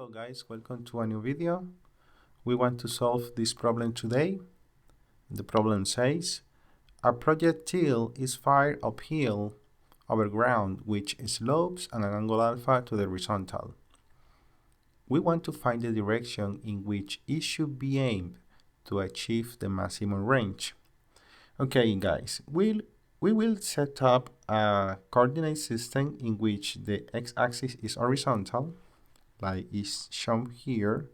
Hello guys, welcome to a new video. We want to solve this problem today. The problem says, a projectile is fired uphill over ground which slopes at an angle alpha to the horizontal. We want to find the direction in which it should be aimed to achieve the maximum range. Okay guys, we will set up a coordinate system in which the x-axis is horizontal, like is shown here,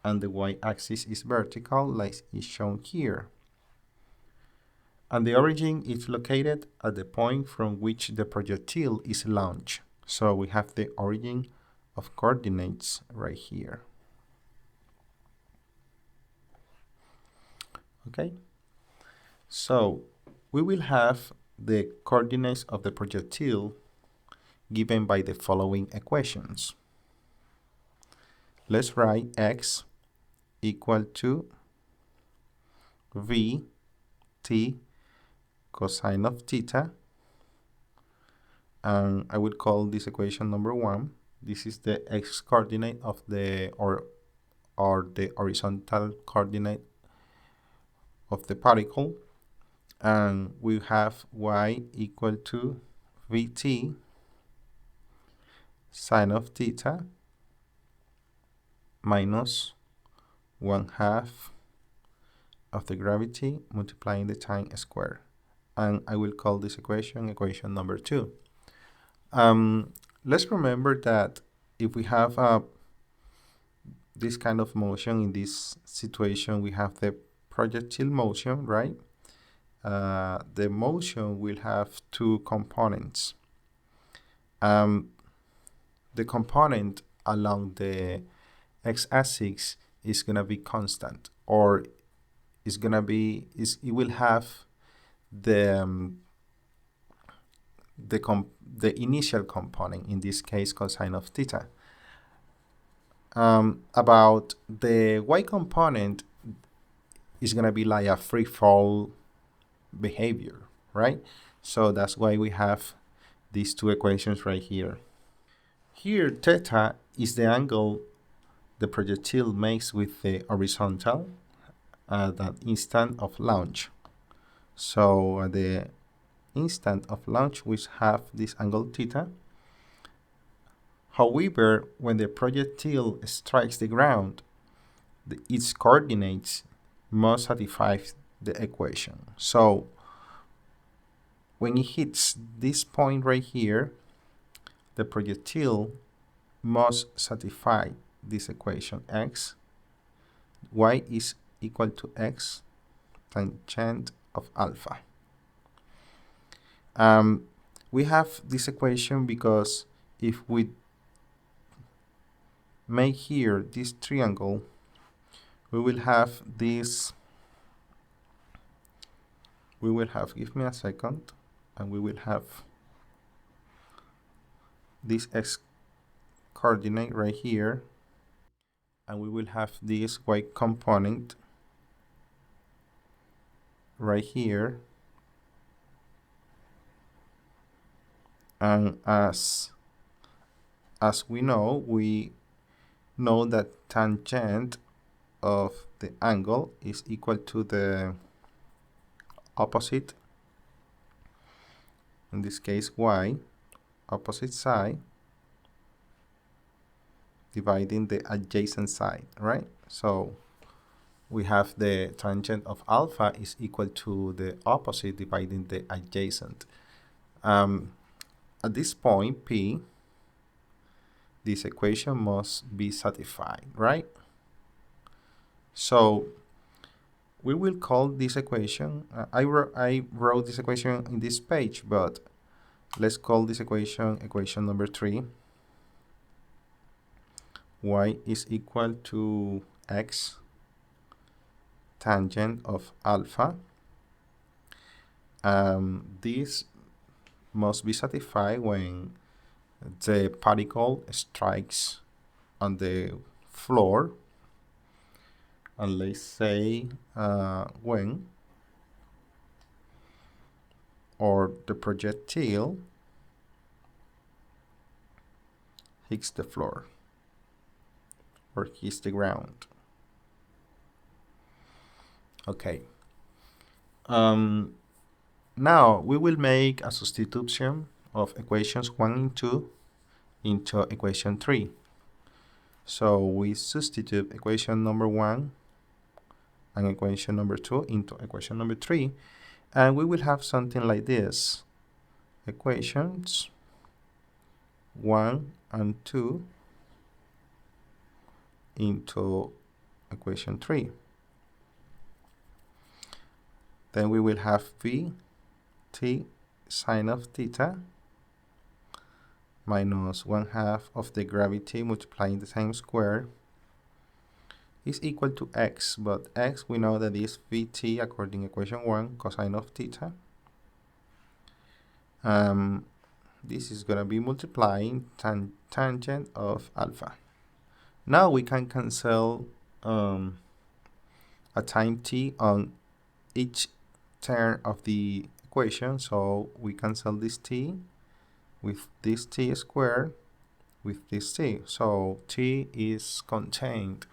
and the y-axis is vertical, like is shown here. And the origin is located at the point from which the projectile is launched. So we have the origin of coordinates right here. Okay, so we will have the coordinates of the projectile given by the following equations. Let's write x equal to v t cosine of theta, and I will call this equation number 1. This is the x coordinate of the or the horizontal coordinate of the particle, and we have y equal to vt sine of theta minus 1/2 of the gravity multiplying the time squared, and I will call this equation number 2. Let's remember that if we have this kind of motion, in this situation we have the projectile motion, right? The motion will have two components. The component along the x-axis is going to be constant, or is going to be, it will have the initial component, in this case cosine of theta. About the y component is going to be like a free fall behavior, right? So that's why we have these two equations right here. Here theta is the angle the projectile makes with the horizontal at that instant of launch. So at the instant of launch we have this angle theta. However, when the projectile strikes the ground, its coordinates must satisfy the equation. So when it hits this point right here, the projectile must satisfy this equation: x, y is equal to x tangent of alpha. We have this equation because if we make here this triangle, we will have this, give me a second, and we will have this x coordinate right here, and we will have this y component right here, and as we know that tangent of the angle is equal to the opposite, in this case y, opposite side dividing the adjacent side, right? So we have the tangent of alpha is equal to the opposite dividing the adjacent. At this point P, this equation must be satisfied, right? So we will call this equation, I wrote this equation in this page, but let's call this equation number 3. Y is equal to x tangent of alpha. This must be satisfied when the particle strikes on the floor, and let's say when, or the projectile hits the floor. or he's the ground. Okay. Now we will make a substitution of equations 1 and 2 into equation 3. So we substitute equation number 1 and equation number 2 into equation number 3, and we will have something like this. Equations 1 and 2 into equation 3. Then we will have v t sine of theta minus 1/2 of the gravity multiplying the time square is equal to x, but x we know that is vt according to equation 1 cosine of theta. This is going to be multiplying tangent of alpha. Now we can cancel a time t on each term of the equation, so we cancel this t with this t squared with this t, so t is contained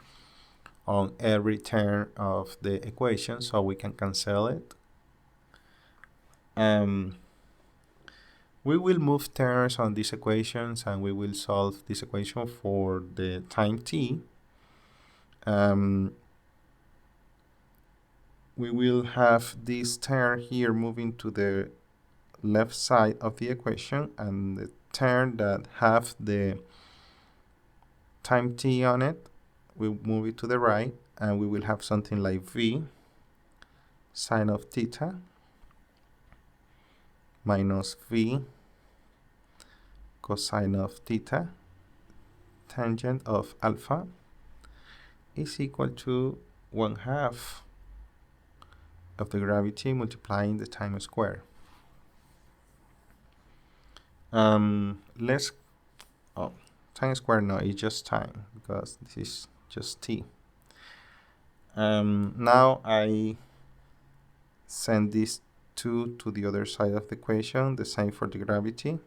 on every term of the equation, so we can cancel it. We will move terms on these equations and we will solve this equation for the time t. We will have this term here moving to the left side of the equation, and the term that have the time t on it, we'll move it to the right, and we will have something like v sine of theta minus v cosine of theta tangent of alpha is equal to 1/2 of the gravity multiplying the time square. Time square, no, it's just time, because this is just t. Now I send these 2 to the other side of the equation, the same for the gravity,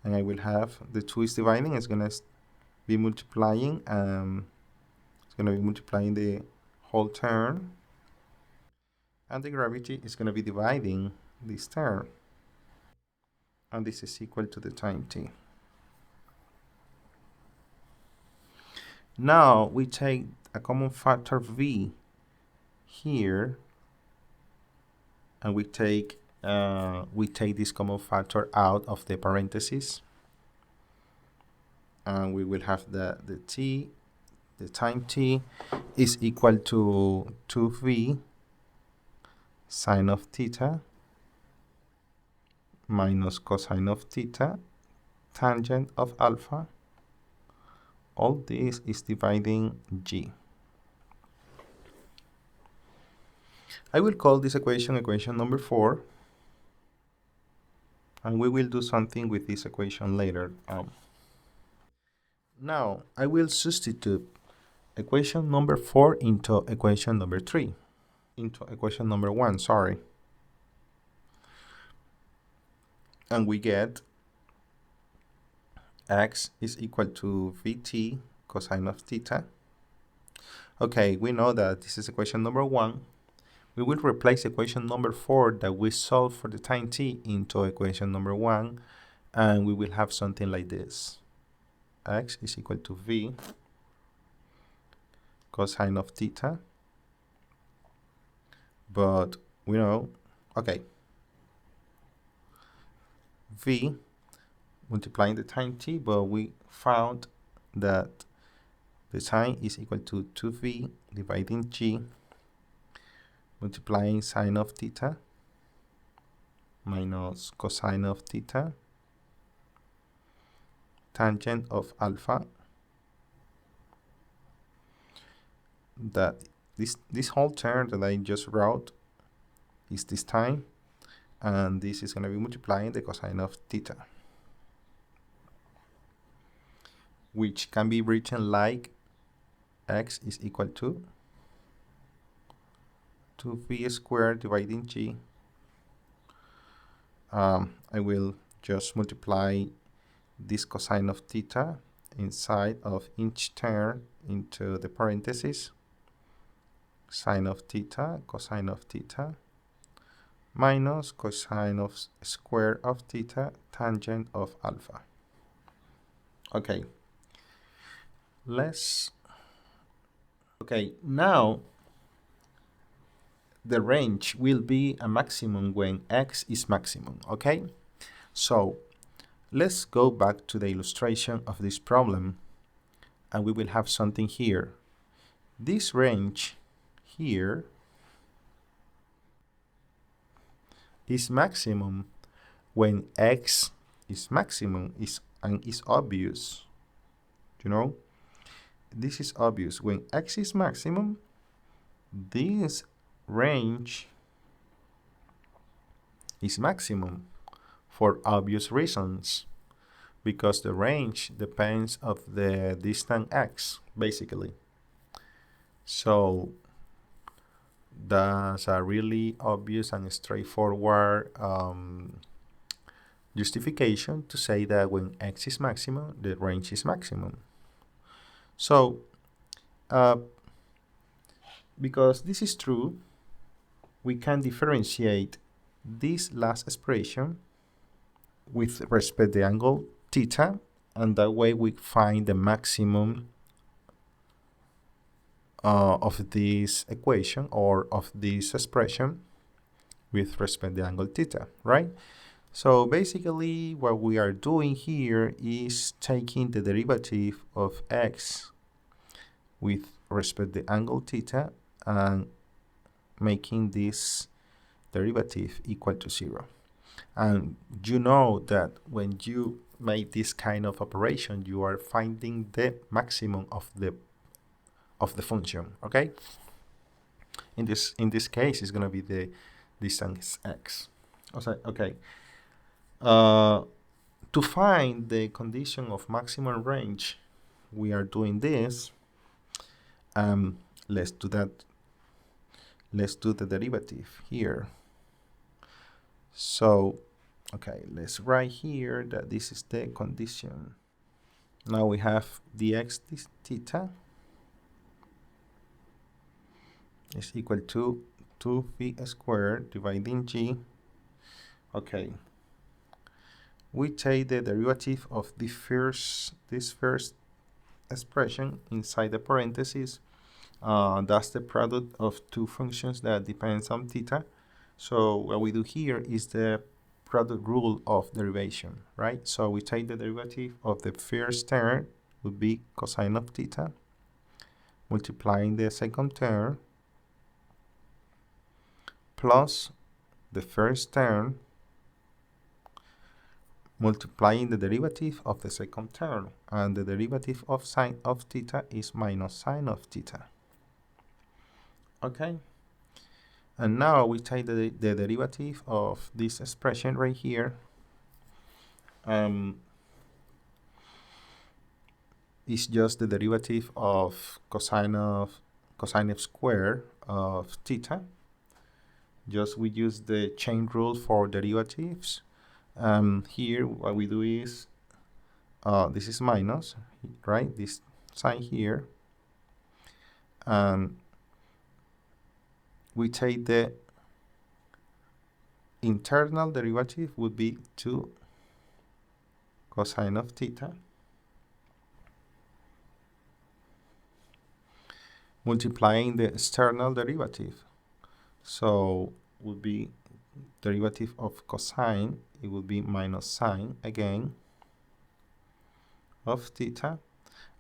and I will have the 2 is dividing, it's going to be multiplying, it's going to be multiplying the whole term, and the gravity is going to be dividing this term, and this is equal to the time t. Now we take a common factor v here, and we take this common factor out of the parentheses, and we will have the time t is equal to 2v sine of theta minus cosine of theta tangent of alpha. All this is dividing g. I will call this equation equation number 4, and we will do something with this equation later. Now I will substitute equation number 4 into equation number 3, into equation number 1, sorry. And we get x is equal to vt cosine of theta. Okay, we know that this is equation number 1. We will replace equation number 4 that we solved for the time t into equation number 1, and we will have something like this. X is equal to v cosine of theta, but we know, okay, v multiplying the time t, but we found that the time is equal to 2v dividing g multiplying sine of theta minus cosine of theta tangent of alpha. That this whole term that I just wrote is this time, and this is going to be multiplying the cosine of theta, which can be written like x is equal to 2v squared dividing g. I will just multiply this cosine of theta inside of each term into the parentheses, sine of theta, cosine of theta, minus cosine of square of theta, tangent of alpha. Okay, now the range will be a maximum when x is maximum, okay? So let's go back to the illustration of this problem, and we will have something here. This range here is maximum when x is maximum and is obvious. You know, this is obvious. When x is maximum, this range is maximum for obvious reasons, because the range depends of the distant x, basically. So that's a really obvious and straightforward justification to say that when x is maximum, the range is maximum. So because this is true, we can differentiate this last expression with respect to the angle theta, and that way we find the maximum of this equation or of this expression with respect to the angle theta, right? So basically what we are doing here is taking the derivative of x with respect to the angle theta and making this derivative equal to 0. And you know that when you make this kind of operation, you are finding the maximum of the function, okay? In this case, it's going to be the distance x. Okay. To find the condition of maximum range, we are doing this. Let's do that. Let's do the derivative here. So, okay, let's write here that this is the condition. Now we have dx theta is equal to 2v squared dividing g. Okay. We take the derivative of this first expression inside the parentheses. That's the product of two functions that depends on theta. So what we do here is the product rule of derivation, right? So we take the derivative of the first term, would be cosine of theta, multiplying the second term, plus the first term, multiplying the derivative of the second term, and the derivative of sine of theta is minus sine of theta. Okay, and now we take the derivative of this expression right here. It's just the derivative of cosine square of theta. Just we use the chain rule for derivatives. Here what we do is this is minus, right? This sign here. We take the internal derivative would be 2 cosine of theta multiplying the external derivative. So would be derivative of cosine, it would be minus sine again of theta,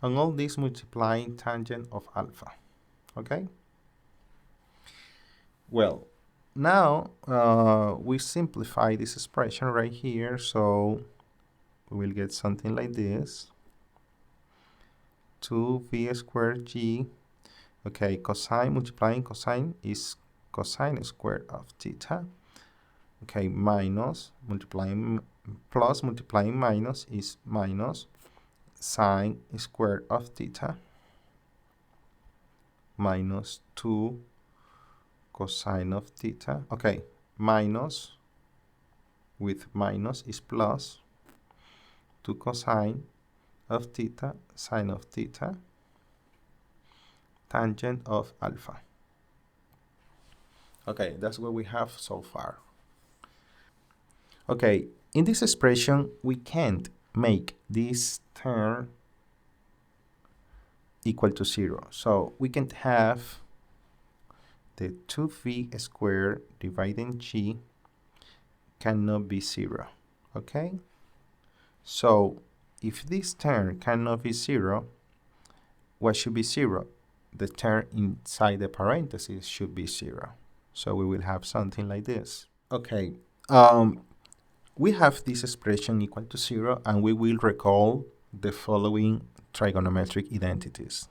and all this multiplying tangent of alpha. Okay? Well, now we simplify this expression right here, so we will get something like this. 2v squared g. Okay, cosine multiplying cosine is cosine squared of theta. Okay, minus multiplying plus multiplying minus is minus sine squared of theta minus 2 cosine of theta. Okay, minus with minus is plus 2 cosine, of theta, sine of theta, tangent of alpha. Okay, that's what we have so far. Okay, in this expression, we can't make this term equal to 0. So we can have the 2v squared dividing g cannot be 0. Okay? So if this term cannot be 0, what should be 0? The term inside the parentheses should be 0. So we will have something like this. Okay, we have this expression equal to 0, and we will recall the following trigonometric identities.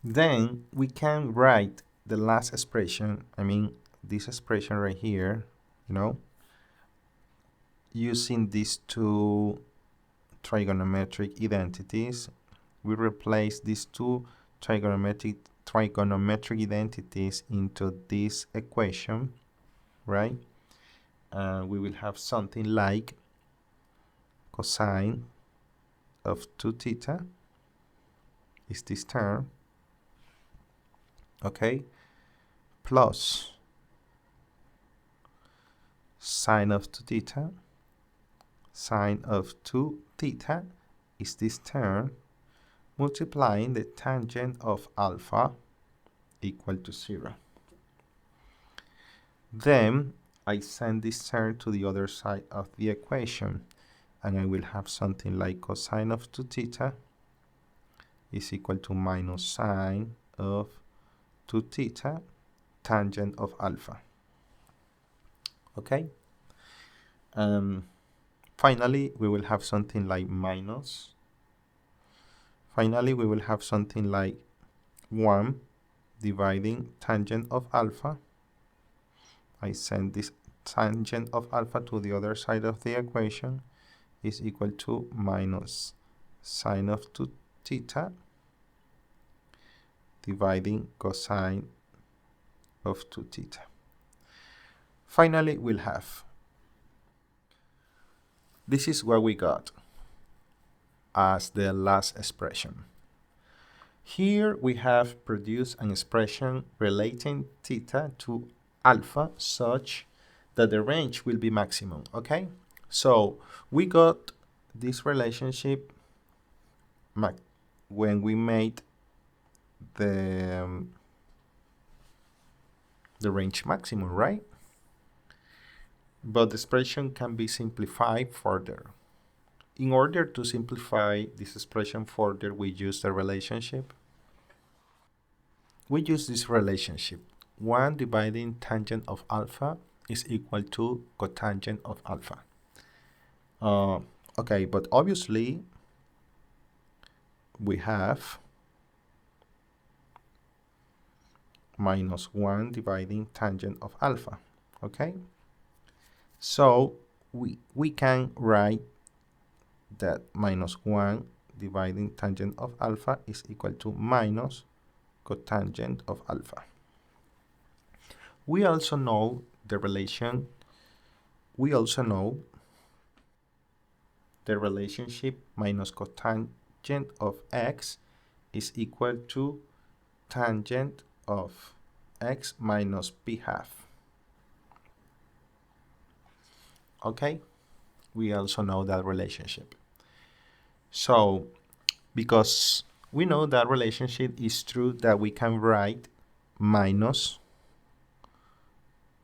Then we can write the last expression, this expression right here, using these two trigonometric identities. We replace these two trigonometric identities into this equation, right? We will have something like cosine of 2 theta is this term, okay, plus sine of 2 theta, sine of 2 theta is this term, multiplying the tangent of alpha equal to 0. Then I send this term to the other side of the equation, and I will have something like cosine of 2 theta is equal to minus sine of 2 theta tangent of alpha. Okay? Finally, we will have something like Finally, we will have something like 1 dividing tangent of alpha. I send this tangent of alpha to the other side of the equation is equal to minus sine of 2 theta dividing cosine of 2 theta. Finally, we'll have, this is what we got as the last expression. Here we have produced an expression relating theta to alpha such that the range will be maximum, okay? So we got this relationship when we made the range maximum, right? But the expression can be simplified further. In order to simplify this expression further, we use the relationship. We use this relationship. 1 dividing tangent of alpha is equal to cotangent of alpha. Okay, but obviously we have minus 1 dividing tangent of alpha, okay? So we can write that minus 1 dividing tangent of alpha is equal to minus cotangent of alpha. We also know the relation, the relationship minus cotangent of x is equal to tangent of x minus p half. Okay, we also know that relationship. So, because we know that relationship is true, that we can write minus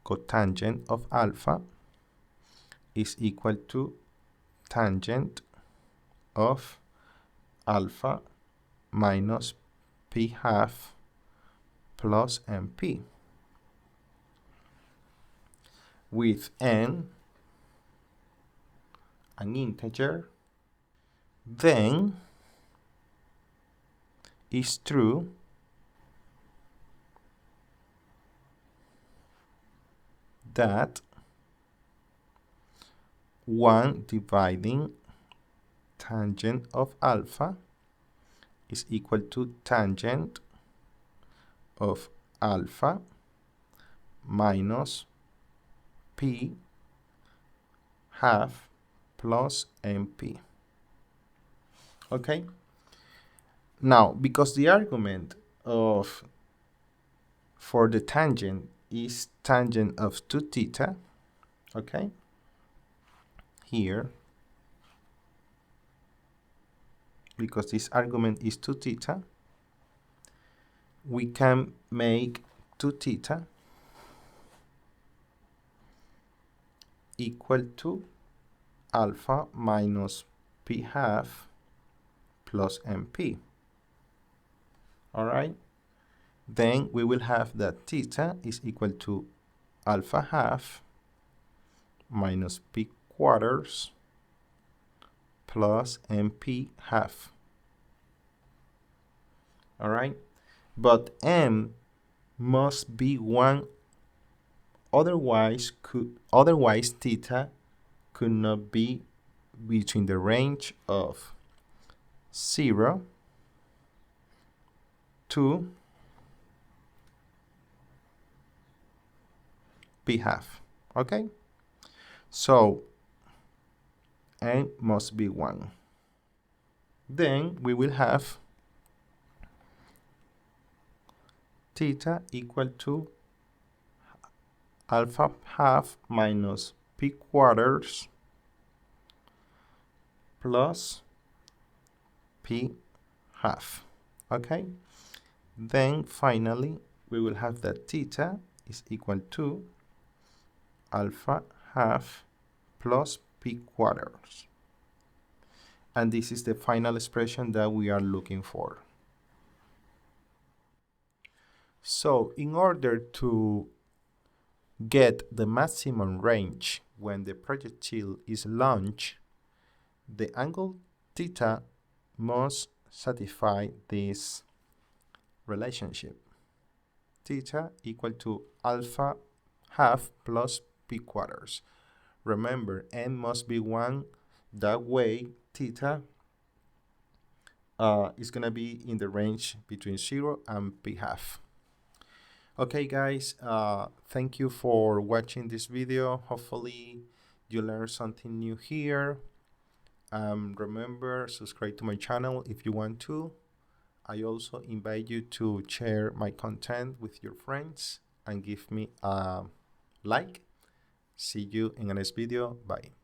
cotangent of alpha is equal to tangent of alpha minus p half plus mp, with n an integer, then is true that 1 dividing tangent of alpha is equal to tangent of alpha minus p half plus MP. Okay? Now, because the argument for the tangent is tangent of 2 theta, okay? Here, because this argument is 2 theta, we can make 2 theta equal to alpha minus p half plus MP. All right? Then we will have that theta is equal to alpha half minus p quarters plus MP half. All right? But M must be 1, otherwise theta could not be between the range of 0 to p half. Okay? So n must be 1. Then we will have theta equal to alpha half minus p quarters plus p half. Okay? Then finally we will have that theta is equal to alpha half plus p quarters. And this is the final expression that we are looking for. So in order to get the maximum range when the projectile is launched, the angle theta must satisfy this relationship. Theta equal to alpha half plus p quarters. Remember, n must be 1. That way, theta is going to be in the range between 0 and p half. Okay, guys, thank you for watching this video. Hopefully, you learned something new here. Remember, subscribe to my channel if you want to. I also invite you to share my content with your friends and give me a like. See you in the next video. Bye.